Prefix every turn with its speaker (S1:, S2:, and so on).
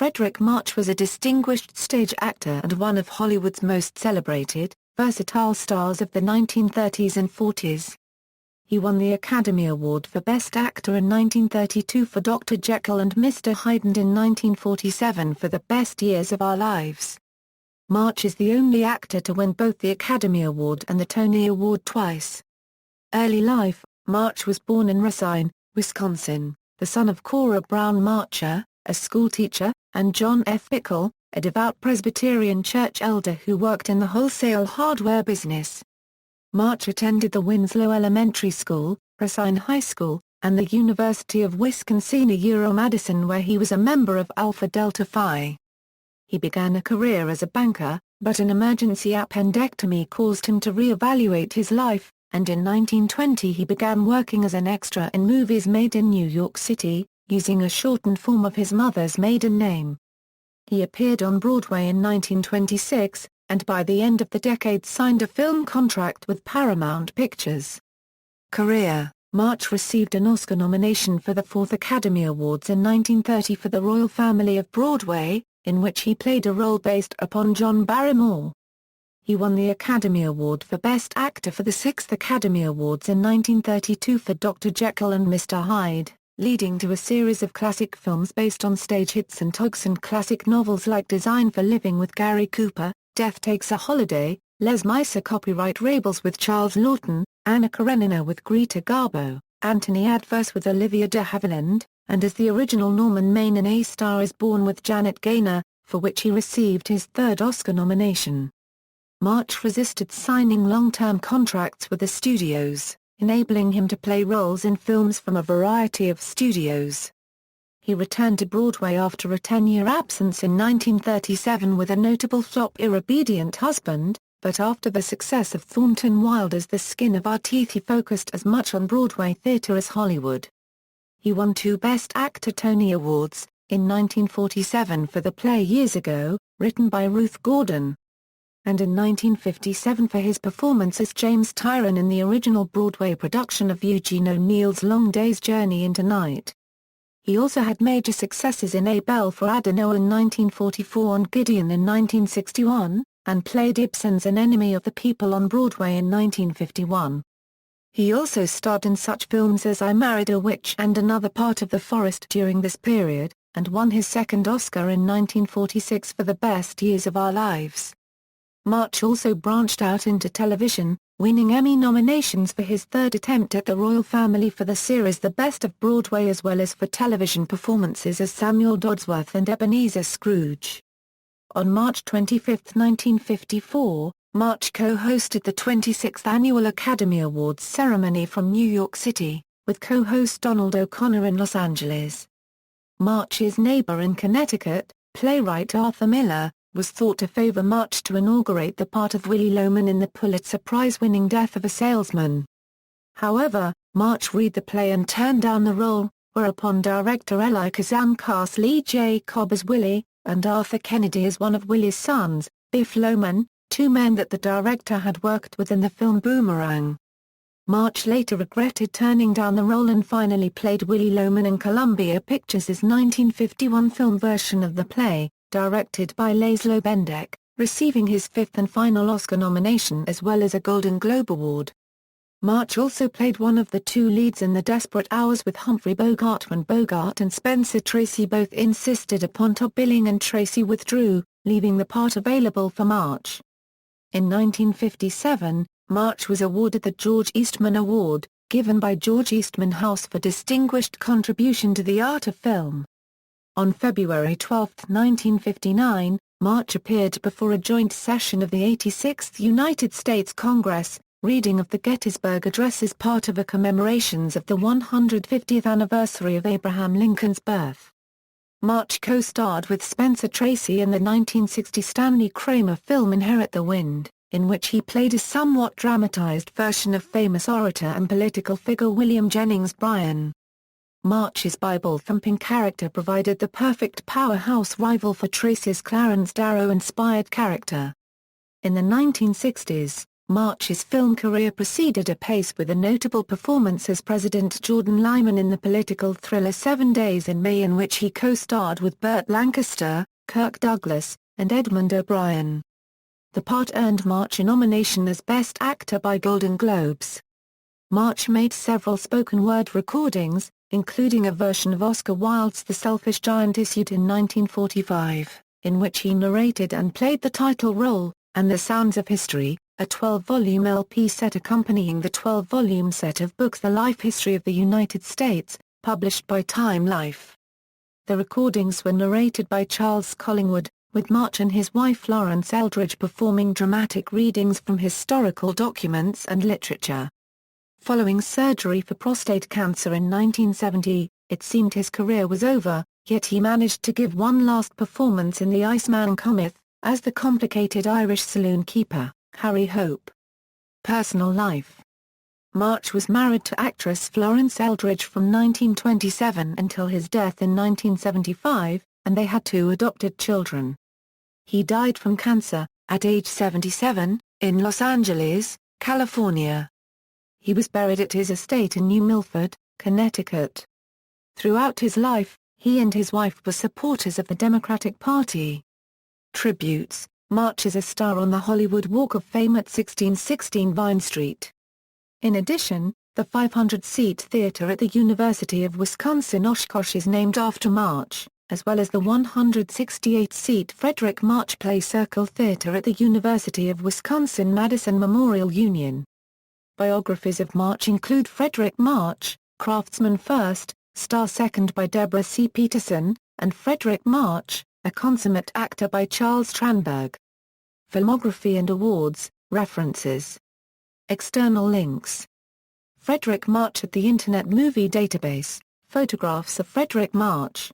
S1: Fredric March was a distinguished stage actor and one of Hollywood's most celebrated, versatile stars of the 1930s and 40s. He won the Academy Award for Best Actor in 1932 for Dr. Jekyll and Mr. Hyde and in 1947 for The Best Years of Our Lives. March is the only actor to win both the Academy Award and the Tony Award twice. Early life: March was born in Racine, Wisconsin, the son of Cora Brown Marcher, a schoolteacher, and John F. Bickel, a devout Presbyterian church elder who worked in the wholesale hardware business. March attended the Winslow Elementary School, Racine High School, and the University of Wisconsin-Madison, where he was a member of Alpha Delta Phi. He began a career as a banker, but an emergency appendectomy caused him to re-evaluate his life, and in 1920 he began working as an extra in movies made in New York City, using a shortened form of his mother's maiden name. He appeared on Broadway in 1926, and by the end of the decade signed a film contract with Paramount Pictures. Career: March received an Oscar nomination for the Fourth Academy Awards in 1930 for The Royal Family of Broadway, in which he played a role based upon John Barrymore. He won the Academy Award for Best Actor for the Sixth Academy Awards in 1932 for Dr. Jekyll and Mr. Hyde, leading to a series of classic films based on stage hits and togs and classic novels like Design for Living with Gary Cooper, Death Takes a Holiday, Les Mis, Copyright Rebels with Charles Laughton, Anna Karenina with Greta Garbo, Anthony Adverse with Olivia de Havilland, and as the original Norman Maine in A Star is Born with Janet Gaynor, for which he received his third Oscar nomination. March resisted signing long-term contracts with the studios, enabling him to play roles in films from a variety of studios. He returned to Broadway after a 10-year absence in 1937 with a notable flop Irrobedient Husband, but after the success of Thornton Wilder's The Skin of Our Teeth he focused as much on Broadway theatre as Hollywood. He won 2 Best Actor Tony Awards, in 1947 for the play Years Ago, written by Ruth Gordon, and in 1957 for his performance as James Tyrone in the original Broadway production of Eugene O'Neill's Long Day's Journey into Night. He also had major successes in A Bell for Adano in 1944 and Gideon in 1961, and played Ibsen's An Enemy of the People on Broadway in 1951. He also starred in such films as I Married a Witch and Another Part of the Forest during this period, and won his second Oscar in 1946 for The Best Years of Our Lives. March also branched out into television, winning Emmy nominations for his third attempt at the royal family for the series The Best of Broadway as well as for television performances as Samuel Dodsworth and Ebenezer Scrooge. On March 25, 1954, March co-hosted the 26th Annual Academy Awards ceremony from New York City, with co-host Donald O'Connor in Los Angeles. March's neighbor in Connecticut, playwright Arthur Miller, was thought to favor March to inaugurate the part of Willy Loman in the Pulitzer Prize-winning Death of a Salesman. However, March read the play and turned down the role, whereupon director Elie Kazan cast Lee J. Cobb as Willy, and Arthur Kennedy as one of Willy's sons, Biff Loman, 2 men that the director had worked with in the film Boomerang. March later regretted turning down the role and finally played Willy Loman in Columbia Pictures' 1951 film version of the play, directed by Laszlo Bendek, receiving his 5th and final Oscar nomination as well as a Golden Globe Award. March also played one of the 2 leads in The Desperate Hours with Humphrey Bogart when Bogart and Spencer Tracy both insisted upon top billing and Tracy withdrew, leaving the part available for March. In 1957, March was awarded the George Eastman Award, given by George Eastman House for distinguished contribution to the art of film. On February 12, 1959, March appeared before a joint session of the 86th United States Congress, reading of the Gettysburg Address as part of a commemorations of the 150th anniversary of Abraham Lincoln's birth. March co-starred with Spencer Tracy in the 1960 Stanley Kramer film Inherit the Wind, in which he played a somewhat dramatized version of famous orator and political figure William Jennings Bryan. March's Bible-thumping character provided the perfect powerhouse rival for Tracy's Clarence Darrow-inspired character. In the 1960s, March's film career proceeded apace with a notable performance as President Jordan Lyman in the political thriller 7 Days in May, in which he co-starred with Burt Lancaster, Kirk Douglas, and Edmund O'Brien. The part earned March a nomination as Best Actor by Golden Globes. March made several spoken-word recordings, including a version of Oscar Wilde's The Selfish Giant issued in 1945, in which he narrated and played the title role, and The Sounds of History, a 12-volume LP set accompanying the 12-volume set of books The Life History of the United States, published by Time Life. The recordings were narrated by Charles Collingwood, with March and his wife Florence Eldridge performing dramatic readings from historical documents and literature. Following surgery for prostate cancer in 1970, it seemed his career was over, yet he managed to give one last performance in The Iceman Cometh, as the complicated Irish saloon keeper, Harry Hope. Personal life. March was married to actress Florence Eldridge from 1927 until his death in 1975, and they had 2 adopted children. He died from cancer, at age 77, in Los Angeles, California. He was buried at his estate in New Milford, Connecticut. Throughout his life, he and his wife were supporters of the Democratic Party. Tributes. March is a star on the Hollywood Walk of Fame at 1616 Vine Street. In addition, the 500-seat theater at the University of Wisconsin-Oshkosh is named after March, as well as the 168-seat Fredric March Play Circle Theater at the University of Wisconsin-Madison Memorial Union. Biographies of March include Fredric March, Craftsman First, Star Second by Deborah C. Peterson, and Fredric March, A Consummate Actor by Charles Tranberg. Filmography and awards, references. External links. Fredric March at the Internet Movie Database, photographs of Fredric March.